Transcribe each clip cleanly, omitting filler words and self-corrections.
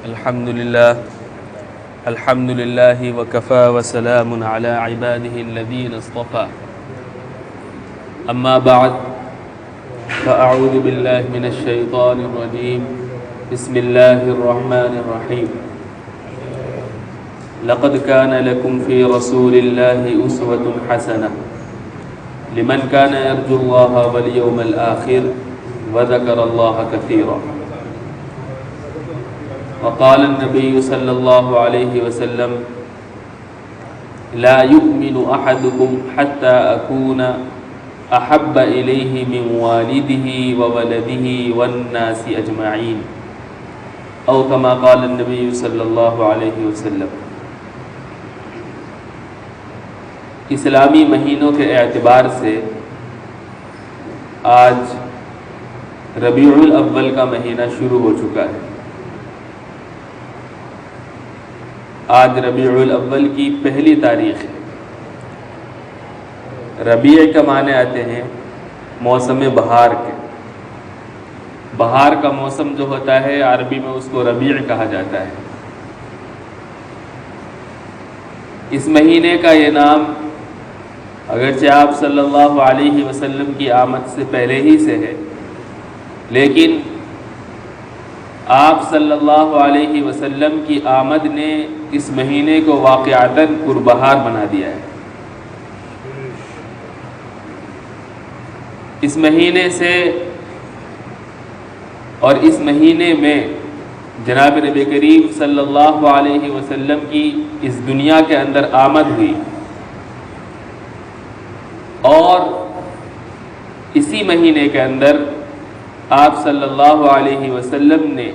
الحمد لله وكفى وسلام على عباده الذين اصطفى أما بعد فأعوذ بالله من الشيطان الرجيم بسم الله الرحمن الرحيم لقد كان لكم في رسول الله أسوة حسنة لمن كان يرجو الله واليوم الآخر وذكر الله كثيرا وقال النبي صلى الله عليه وسلم لا يؤمن أحدكم حتى أكون أحب إليه من والده وولده والناس أجمعين أو كما قال النبي صلى الله عليه وسلم۔ اسلامی مہینوں کے اعتبار سے آج ربیع الاول کا مہینہ شروع ہو چکا ہے۔ آج ربیع الاول کی پہلی تاریخ ہے۔ ربیع کا معنی آتے ہیں موسم بہار کے۔ بہار کا موسم جو ہوتا ہے عربی میں اس کو ربیع کہا جاتا ہے۔ اس مہینے کا یہ نام اگرچہ آپ صلی اللہ علیہ وسلم کی آمد سے پہلے ہی سے ہے، لیکن آپ صلی اللہ علیہ وسلم کی آمد نے اس مہینے کو واقعتاً پربہار بنا دیا ہے۔ اس مہینے سے اور اس مہینے میں جناب نبی کریم صلی اللہ علیہ وسلم کی اس دنیا کے اندر آمد ہوئی، اور اسی مہینے کے اندر آپ صلی اللہ علیہ وسلم نے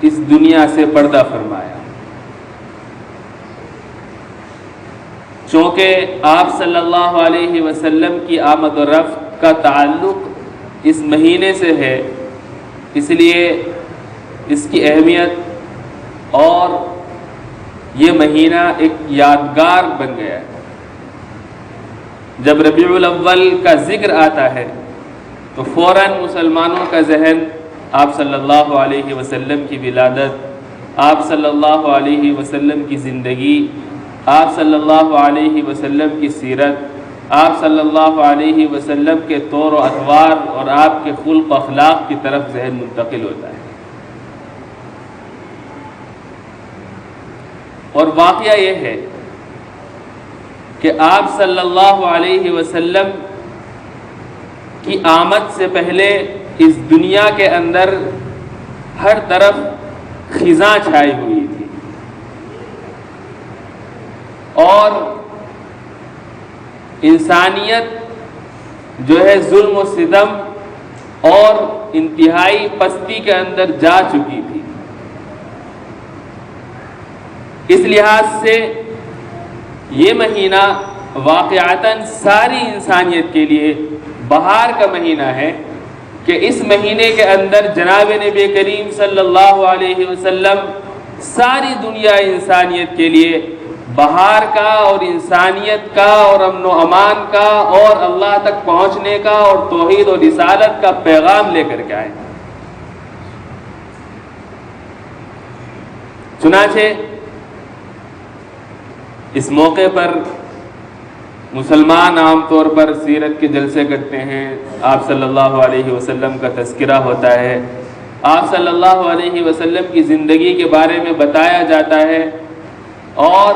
اس دنیا سے پردہ فرمایا۔ چونکہ آپ صلی اللہ علیہ وسلم کی آمد و رفت کا تعلق اس مہینے سے ہے، اس لیے اس کی اہمیت اور یہ مہینہ ایک یادگار بن گیا ہے۔ جب ربیع الاول کا ذکر آتا ہے تو فوراً مسلمانوں کا ذہن آپ صلی اللہ علیہ وسلم کی ولادت، آپ صلی اللہ علیہ وسلم کی زندگی، آپ صلی اللہ علیہ وسلم کی سیرت، آپ صلی اللہ علیہ وسلم کے طور و اطوار اور آپ کے خلق و اخلاق کی طرف ذہن منتقل ہوتا ہے۔ اور واقعہ یہ ہے کہ آپ صلی اللہ علیہ وسلم کی آمد سے پہلے اس دنیا کے اندر ہر طرف خزاں چھائی ہوئی تھی، اور انسانیت جو ہے ظلم و ستم اور انتہائی پستی کے اندر جا چکی تھی۔ اس لحاظ سے یہ مہینہ واقعتاً ساری انسانیت کے لیے بہار کا مہینہ ہے کہ اس مہینے کے اندر جناب نبی کریم صلی اللہ علیہ وسلم ساری دنیا انسانیت کے لیے بہار کا اور انسانیت کا اور امن و امان کا اور اللہ تک پہنچنے کا اور توحید و رسالت کا پیغام لے کر کے آئے۔ چنانچہ اس موقع پر مسلمان عام طور پر سیرت کے جلسے کرتے ہیں، آپ صلی اللہ علیہ وسلم کا تذکرہ ہوتا ہے، آپ صلی اللہ علیہ وسلم کی زندگی کے بارے میں بتایا جاتا ہے، اور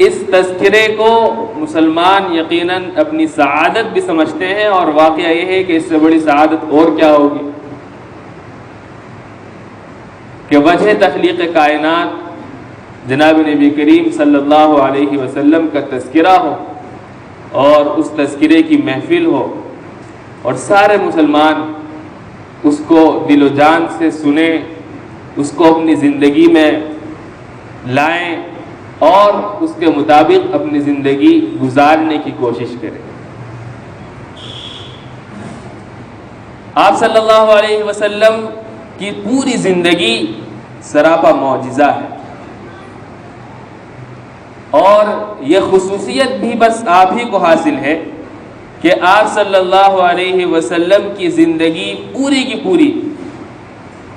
اس تذکرے کو مسلمان یقیناً اپنی سعادت بھی سمجھتے ہیں، اور واقعہ یہ ہے کہ اس سے بڑی سعادت اور کیا ہوگی کہ وجہ تخلیق کائنات جناب نبی کریم صلی اللہ علیہ وسلم کا تذکرہ ہو، اور اس تذکرے کی محفل ہو، اور سارے مسلمان اس کو دل و جان سے سنیں، اس کو اپنی زندگی میں لائیں اور اس کے مطابق اپنی زندگی گزارنے کی کوشش کریں۔ آپ صلی اللہ علیہ وسلم کی پوری زندگی سراپا معجزہ ہے، اور یہ خصوصیت بھی بس آپ ہی کو حاصل ہے کہ آپ صلی اللہ علیہ وسلم کی زندگی پوری کی پوری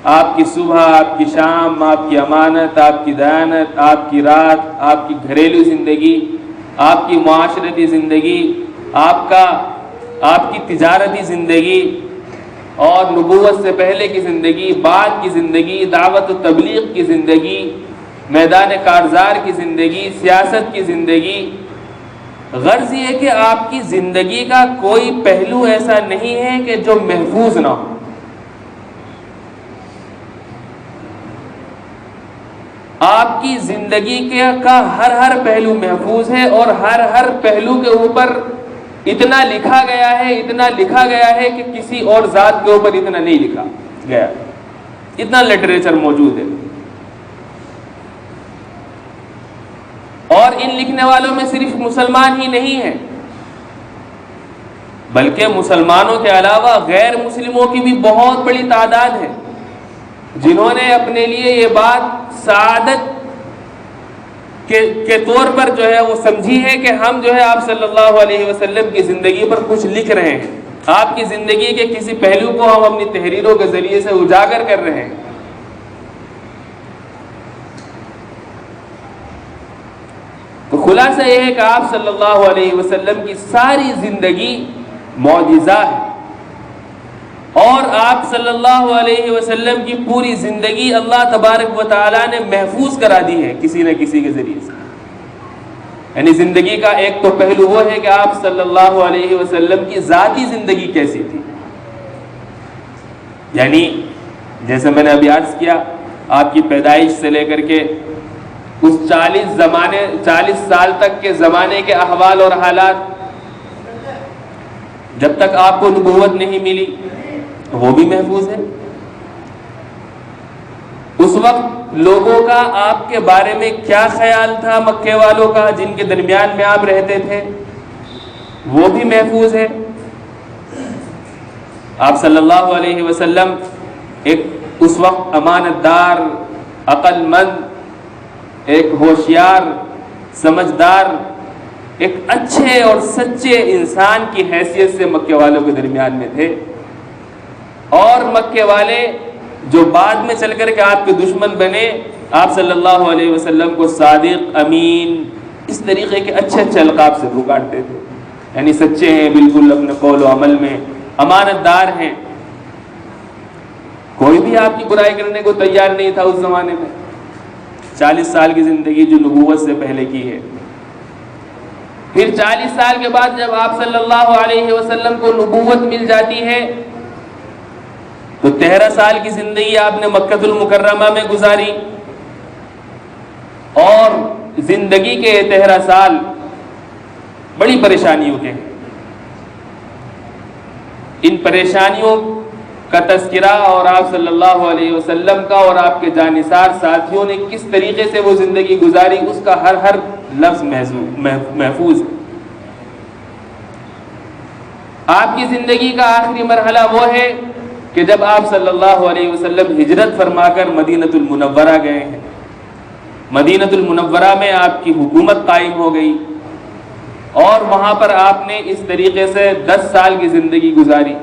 آپ کی صبح، آپ کی شام، آپ کی امانت، آپ کی دیانت، آپ کی رات، آپ کی گھریلو زندگی، آپ کی معاشرتی زندگی، آپ کی تجارتی زندگی، اور نبوت سے پہلے کی زندگی، بعد کی زندگی، دعوت و تبلیغ کی زندگی، میدان کارزار کی زندگی، سیاست کی زندگی. غرض یہ ہے کہ آپ کی زندگی کا کوئی پہلو ایسا نہیں ہے کہ جو محفوظ نہ ہو. آپ کی زندگی کا ہر پہلو محفوظ ہے، اور ہر پہلو کے اوپر اتنا لکھا گیا ہے کہ کسی اور ذات کے اوپر اتنا نہیں لکھا گیا. اتنا لٹریچر موجود ہے. اور ان لکھنے والوں میں صرف مسلمان ہی نہیں ہیں، بلکہ مسلمانوں کے علاوہ غیر مسلموں کی بھی بہت بڑی تعداد ہے جنہوں نے اپنے لیے یہ بات سعادت کے طور پر جو ہے وہ سمجھی ہے کہ ہم جو ہے آپ صلی اللہ علیہ وسلم کی زندگی پر کچھ لکھ رہے ہیں، آپ کی زندگی کے کسی پہلو کو ہم اپنی تحریروں کے ذریعے سے اجاگر کر رہے ہیں. تو خلاصہ یہ ہے کہ آپ صلی اللہ علیہ وسلم کی ساری زندگی معجزہ ہے، اور آپ صلی اللہ علیہ وسلم کی پوری زندگی اللہ تبارک و تعالیٰ نے محفوظ کرا دی ہے کسی نہ کسی کے ذریعے سے. یعنی زندگی کا ایک تو پہلو وہ ہے کہ آپ صلی اللہ علیہ وسلم کی ذاتی زندگی کیسی تھی. یعنی جیسے میں نے ابھی عرض کیا، آپ کی پیدائش سے لے کر کے اس 40 سال تک کے زمانے کے احوال اور حالات، جب تک آپ کو نبوت نہیں ملی وہ بھی محفوظ ہے. اس وقت لوگوں کا آپ کے بارے میں کیا خیال تھا، مکے والوں کا جن کے درمیان میں آپ رہتے تھے، وہ بھی محفوظ ہے. آپ صلی اللہ علیہ وسلم ایک اس وقت امانت دار، عقل مند، ایک ہوشیار، سمجھدار، ایک اچھے اور سچے انسان کی حیثیت سے مکے والوں کے درمیان میں تھے. اور مکے والے جو بعد میں چل کر کے آپ کے دشمن بنے، آپ صلی اللہ علیہ وسلم کو صادق، امین، اس طریقے کے اچھے القاب سے پکارتے تھے. یعنی سچے ہیں بالکل اپنے قول و عمل میں، امانت دار ہیں. کوئی بھی آپ کی برائی کرنے کو تیار نہیں تھا اس زمانے میں. 40 سال کی زندگی جو نبوت سے پہلے کی ہے. پھر 40 سال کے بعد جب آپ صلی اللہ علیہ وسلم کو نبوت مل جاتی ہے تو 13 سال کی زندگی آپ نے مکۃ المکرمہ میں گزاری، اور زندگی کے 13 سال بڑی پریشانیوں کے ہیں. ان پریشانیوں کا تذکرہ اور آپ صلی اللہ علیہ وسلم کا اور آپ کے جانثار ساتھیوں نے کس طریقے سے وہ زندگی گزاری، اس کا ہر لفظ محفوظ ہے. آپ کی زندگی کا آخری مرحلہ وہ ہے کہ جب آپ صلی اللہ علیہ وسلم ہجرت فرما کر مدینۃ المنورہ گئے ہیں. مدینۃ المنورہ میں آپ کی حکومت قائم ہو گئی، اور وہاں پر آپ نے اس طریقے سے 10 سال کی زندگی گزاری.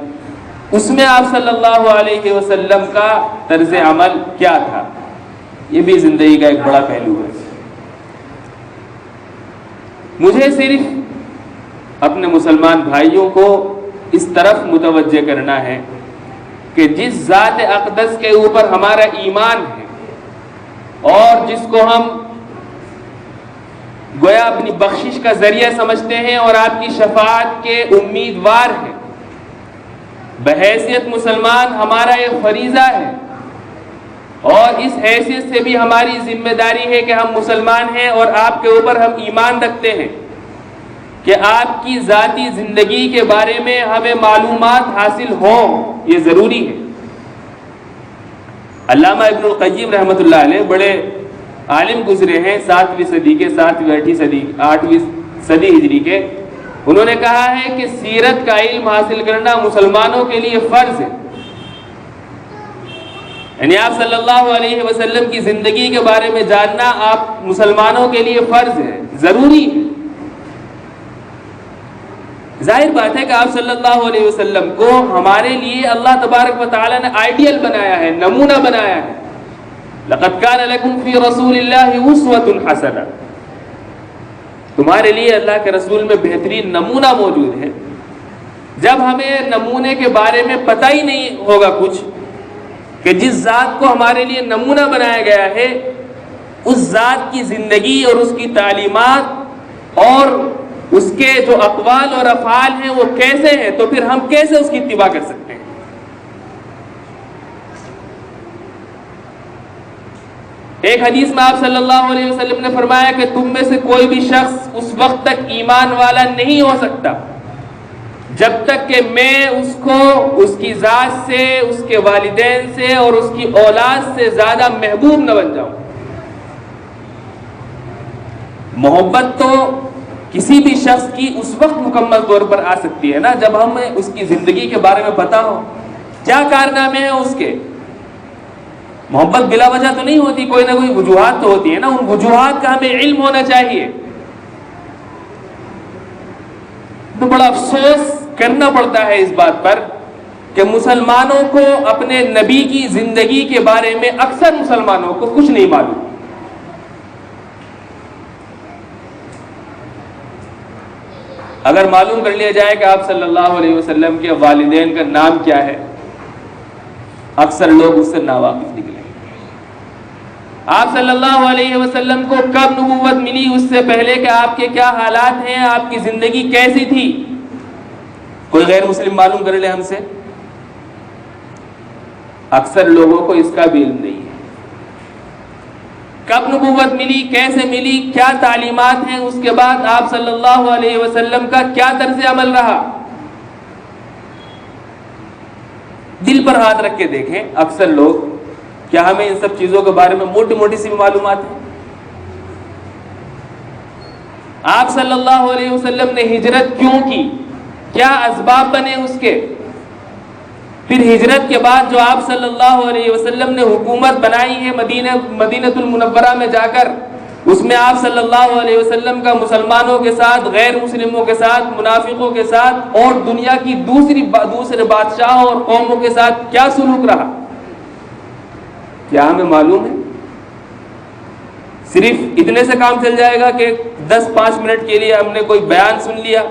اس میں آپ صلی اللہ علیہ وسلم کا طرز عمل کیا تھا، یہ بھی زندگی کا ایک بڑا پہلو ہے. مجھے صرف اپنے مسلمان بھائیوں کو اس طرف متوجہ کرنا ہے کہ جس ذات اقدس کے اوپر ہمارا ایمان ہے اور جس کو ہم گویا اپنی بخشش کا ذریعہ سمجھتے ہیں اور آپ کی شفاعت کے امیدوار ہیں، بحیثیت مسلمان ہمارا یہ فریضہ ہے، اور اس حیثیت سے بھی ہماری ذمہ داری ہے کہ ہم مسلمان ہیں اور آپ کے اوپر ہم ایمان رکھتے ہیں کہ آپ کی ذاتی زندگی کے بارے میں ہمیں معلومات حاصل ہوں، یہ ضروری ہے. علامہ ابن القیم رحمۃ اللہ علیہ بڑے عالم گزرے ہیں 7ویں صدی کے، 8ویں صدی ہجری کے. انہوں نے کہا ہے کہ سیرت کا علم حاصل کرنا مسلمانوں کے لیے فرض ہے. یعنی آپ صلی اللہ علیہ وسلم کی زندگی کے بارے میں جاننا آپ مسلمانوں کے لیے فرض ہے، ضروری ہے. ظاہر بات ہے کہ آپ صلی اللہ علیہ وسلم کو ہمارے لیے اللہ تبارک و تعالیٰ نے آئیڈیل بنایا ہے، نمونہ بنایا ہے. لقد کان لکم فی رسول اللہ اسوۃ حسنہ، تمہارے لیے اللہ کے رسول میں بہترین نمونہ موجود ہے. جب ہمیں نمونے کے بارے میں پتہ ہی نہیں ہوگا کچھ کہ جس ذات کو ہمارے لیے نمونہ بنایا گیا ہے اس ذات کی زندگی اور اس کی تعلیمات اور اس کے جو اقوال اور افعال ہیں وہ کیسے ہیں، تو پھر ہم کیسے اس کی اتباع کر سکتے ہیں؟ ایک حدیث میں آپ صلی اللہ علیہ وسلم نے فرمایا کہ تم میں سے کوئی بھی شخص اس وقت تک ایمان والا نہیں ہو سکتا جب تک کہ میں اس کو اس کی ذات سے، اس کے والدین سے اور اس کی اولاد سے زیادہ محبوب نہ بن جاؤں. محبت تو کسی بھی شخص کی اس وقت مکمل طور پر آ سکتی ہے نا جب ہمیں اس کی زندگی کے بارے میں پتہ ہو، کیا کارنامے ہیں اس کے. محبت بلا وجہ تو نہیں ہوتی، کوئی نہ کوئی وجوہات تو ہوتی ہے نا، ان وجوہات کا ہمیں علم ہونا چاہیے. تو بڑا افسوس کرنا پڑتا ہے اس بات پر کہ مسلمانوں کو اپنے نبی کی زندگی کے بارے میں اکثر مسلمانوں کو کچھ نہیں معلوم. اگر معلوم کر لیا جائے کہ آپ صلی اللہ علیہ وسلم کے والدین کا نام کیا ہے، اکثر لوگ اس سے ناواقف نکلے. آپ صلی اللہ علیہ وسلم کو کب نبوت ملی، اس سے پہلے کہ آپ کے کیا حالات ہیں، آپ کی زندگی کیسی تھی، کوئی غیر مسلم معلوم کر لے ہم سے. اکثر لوگوں کو اس کا بھی علم نہیں ہے. کب نبوت ملی، کیسے ملی، کیا تعلیمات ہیں، اس کے بعد آپ صلی اللہ علیہ وسلم کا کیا طرز عمل رہا. دل پر ہاتھ رکھ کے دیکھیں، اکثر لوگ کیا ہمیں ان سب چیزوں کے بارے میں موٹی موٹی سی معلومات ہیں. آپ صلی اللہ علیہ وسلم نے ہجرت کیوں کی، کیا اسباب بنے اس کے، پھر ہجرت کے بعد جو آپ صلی اللہ علیہ وسلم نے حکومت بنائی ہے مدینہ المنورہ میں جا کر، اس میں آپ صلی اللہ علیہ وسلم کا مسلمانوں کے ساتھ، غیر مسلموں کے ساتھ، منافقوں کے ساتھ اور دنیا کی دوسرے بادشاہوں اور قوموں کے ساتھ کیا سلوک رہا، کیا ہمیں معلوم ہے؟ صرف اتنے سے کام چل جائے گا کہ 10-5 منٹ کے لیے ہم نے کوئی بیان سن لیا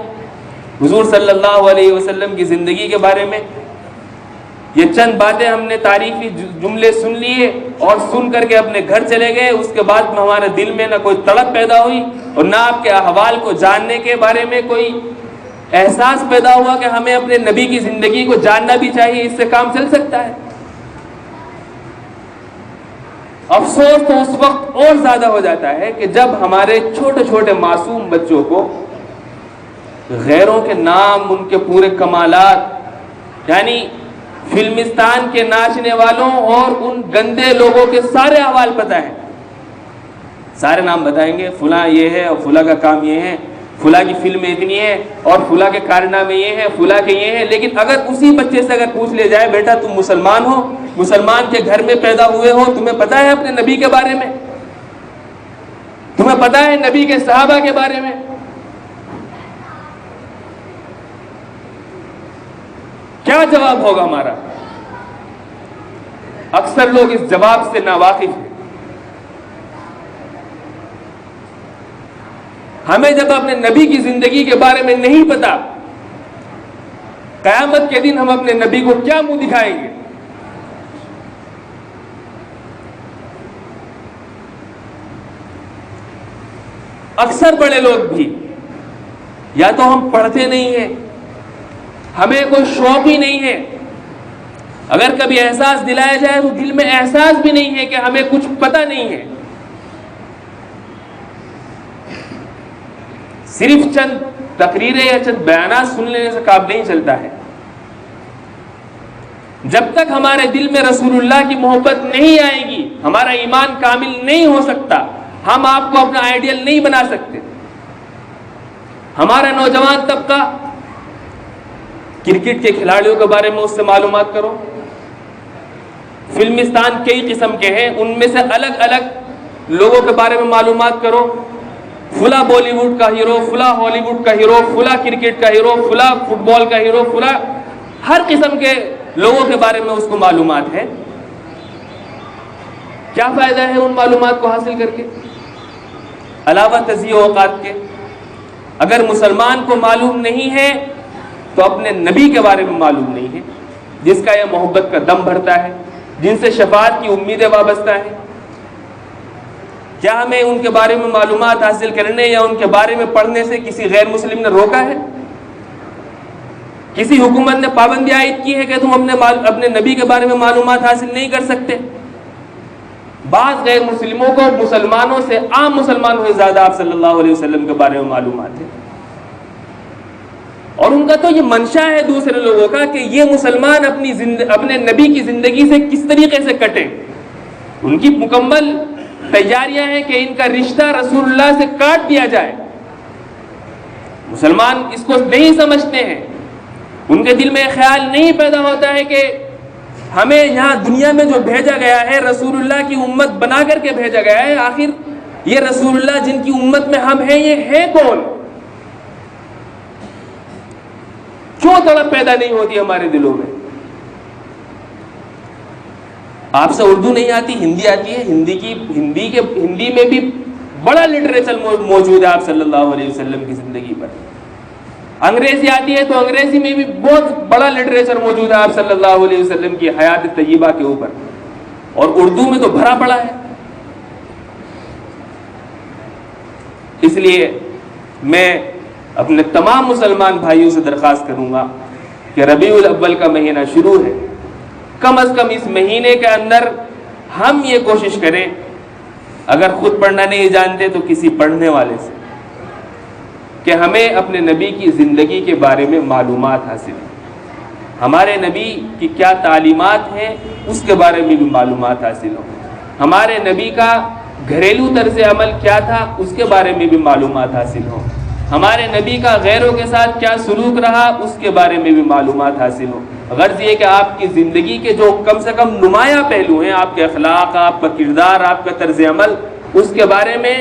حضور صلی اللہ علیہ وسلم کی زندگی کے بارے میں، یہ چند باتیں ہم نے تعریفی جملے سن لیے اور سن کر کے اپنے گھر چلے گئے، اس کے بعد میں ہمارے دل میں نہ کوئی تڑپ پیدا ہوئی اور نہ آپ کے احوال کو جاننے کے بارے میں کوئی احساس پیدا ہوا کہ ہمیں اپنے نبی کی زندگی کو جاننا بھی چاہیے. اس سے کام چل سکتا ہے؟ افسوس تو اس وقت اور زیادہ ہو جاتا ہے کہ جب ہمارے چھوٹے چھوٹے معصوم بچوں کو غیروں کے نام، ان کے پورے کمالات، یعنی فلمستان کے ناچنے والوں اور ان گندے لوگوں کے سارے احوال پتہ ہیں. سارے نام بتائیں گے، فلاں یہ ہے اور فلاں کا کام یہ ہے، فلاں کی فلمیں اتنی ہیں اور فلاں کے کارنامے یہ ہیں، فلاں کے یہ ہیں. لیکن اگر اسی بچے سے اگر پوچھ لیا جائے بیٹا تم مسلمان ہو، مسلمان کے گھر میں پیدا ہوئے ہو، تمہیں پتہ ہے اپنے نبی کے بارے میں، تمہیں پتہ ہے نبی کے صحابہ کے بارے میں، کیا جواب ہوگا ہمارا؟ اکثر لوگ اس جواب سے ناواقف ہیں. ہمیں جب اپنے نبی کی زندگی کے بارے میں نہیں پتا، قیامت کے دن ہم اپنے نبی کو کیا منہ دکھائیں گے؟ اکثر بڑے لوگ بھی یا تو ہم پڑھتے نہیں ہیں، ہمیں کوئی شوق ہی نہیں ہے، اگر کبھی احساس دلایا جائے تو دل میں احساس بھی نہیں ہے کہ ہمیں کچھ پتہ نہیں ہے. صرف چند تقریریں یا چند بیانات سن لینے سے کام نہیں چلتا ہے. جب تک ہمارے دل میں رسول اللہ کی محبت نہیں آئے گی، ہمارا ایمان کامل نہیں ہو سکتا، ہم آپ کو اپنا آئیڈیل نہیں بنا سکتے. ہمارا نوجوان طبقہ کرکٹ کے کھلاڑیوں کے بارے میں اس سے معلومات کرو، فلمستان کئی قسم کے ہیں، ان میں سے الگ الگ لوگوں کے بارے میں معلومات کرو. فلاں بالی ووڈ کا ہیرو، فلاں ہالی ووڈ کا ہیرو، فلاں کرکٹ کا ہیرو، فلاں فٹ بال کا ہیرو، فلاں ہر قسم کے لوگوں کے بارے میں اس کو معلومات ہے. کیا فائدہ ہے ان معلومات کو حاصل کر کے علاوہ تضییع اوقات کے؟ اگر مسلمان کو معلوم نہیں ہے تو اپنے نبی کے بارے میں معلوم نہیں ہے، جس کا یہ محبت کا دم بھرتا ہے، جن سے شفاعت کی امیدیں وابستہ ہیں. کیا ہمیں ان کے بارے میں معلومات حاصل کرنے یا ان کے بارے میں پڑھنے سے کسی غیر مسلم نے روکا ہے؟ کسی حکومت نے پابندی عائد کی ہے کہ تم اپنے نبی کے بارے میں معلومات حاصل نہیں کر سکتے؟ بعض غیر مسلموں کو مسلمانوں سے، عام مسلمانوں سے زیادہ آپ صلی اللہ علیہ وسلم کے بارے میں معلومات ہے، اور ان کا تو یہ منشا ہے دوسرے لوگوں کا کہ یہ مسلمان اپنے نبی کی زندگی سے کس طریقے سے کٹیں. ان کی مکمل تیاریاں ہیں کہ ان کا رشتہ رسول اللہ سے کاٹ دیا جائے. مسلمان اس کو نہیں سمجھتے ہیں، ان کے دل میں خیال نہیں پیدا ہوتا ہے کہ ہمیں یہاں دنیا میں جو بھیجا گیا ہے، رسول اللہ کی امت بنا کر کے بھیجا گیا ہے، آخر یہ رسول اللہ جن کی امت میں ہم ہیں یہ ہے کون؟ کیوں تڑپ پیدا نہیں ہوتی ہمارے دلوں میں؟ آپ سے اردو نہیں آتی، ہندی آتی ہے، ہندی میں بھی بڑا لٹریچر موجود ہے آپ صلی اللہ علیہ وسلم کی زندگی پر. انگریزی آتی ہے تو انگریزی میں بھی بہت بڑا لٹریچر موجود ہے آپ صلی اللہ علیہ وسلم کی حیات طیبہ کے اوپر، اور اردو میں تو بھرا پڑا ہے. اس لیے میں اپنے تمام مسلمان بھائیوں سے درخواست کروں گا کہ ربیع الاول کا مہینہ شروع ہے، کم از کم اس مہینے کے اندر ہم یہ کوشش کریں، اگر خود پڑھنا نہیں جانتے تو کسی پڑھنے والے سے، کہ ہمیں اپنے نبی کی زندگی کے بارے میں معلومات حاصل ہیں، ہمارے نبی کی کیا تعلیمات ہیں اس کے بارے میں بھی معلومات حاصل ہوں، ہمارے نبی کا گھریلو طرز عمل کیا تھا اس کے بارے میں بھی معلومات حاصل ہوں، ہمارے نبی کا غیروں کے ساتھ کیا سلوک رہا اس کے بارے میں بھی معلومات حاصل ہوں. غرض یہ کہ آپ کی زندگی کے جو کم سے کم نمایاں پہلو ہیں، آپ کے اخلاق، آپ کا کردار، آپ کا طرز عمل، اس کے بارے میں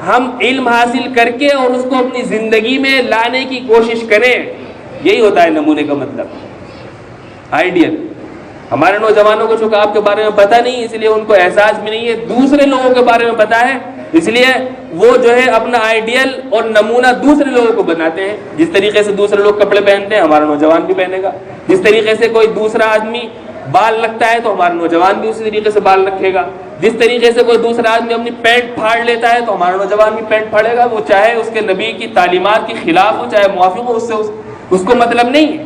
ہم علم حاصل کر کے اور اس کو اپنی زندگی میں لانے کی کوشش کریں. یہی ہوتا ہے نمونے کا مطلب، آئیڈیل. ہمارے نوجوانوں کو چونکہ آپ کے بارے میں پتہ نہیں، اس لیے ان کو احساس بھی نہیں ہے. دوسرے لوگوں کے بارے میں پتہ ہے، اس لیے وہ جو ہے اپنا آئیڈیل اور نمونہ دوسرے لوگوں کو بناتے ہیں. جس طریقے سے دوسرے لوگ کپڑے پہنتے ہیں ہمارا نوجوان بھی پہنے گا، جس طریقے سے کوئی دوسرا آدمی بال رکھتا ہے تو ہمارا نوجوان بھی اسی طریقے سے بال رکھے گا، جس طریقے سے کوئی دوسرا آدمی اپنی پینٹ پھاڑ لیتا ہے تو ہمارا نوجوان بھی پینٹ پھاڑے گا. وہ چاہے اس کے نبی کی تعلیمات کے خلاف ہو چاہے موافق ہو، اس کو مطلب نہیں ہے.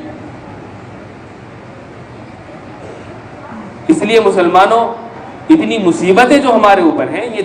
اس لیے مسلمانوں، اتنی مصیبتیں جو ہمارے اوپر ہیں یہ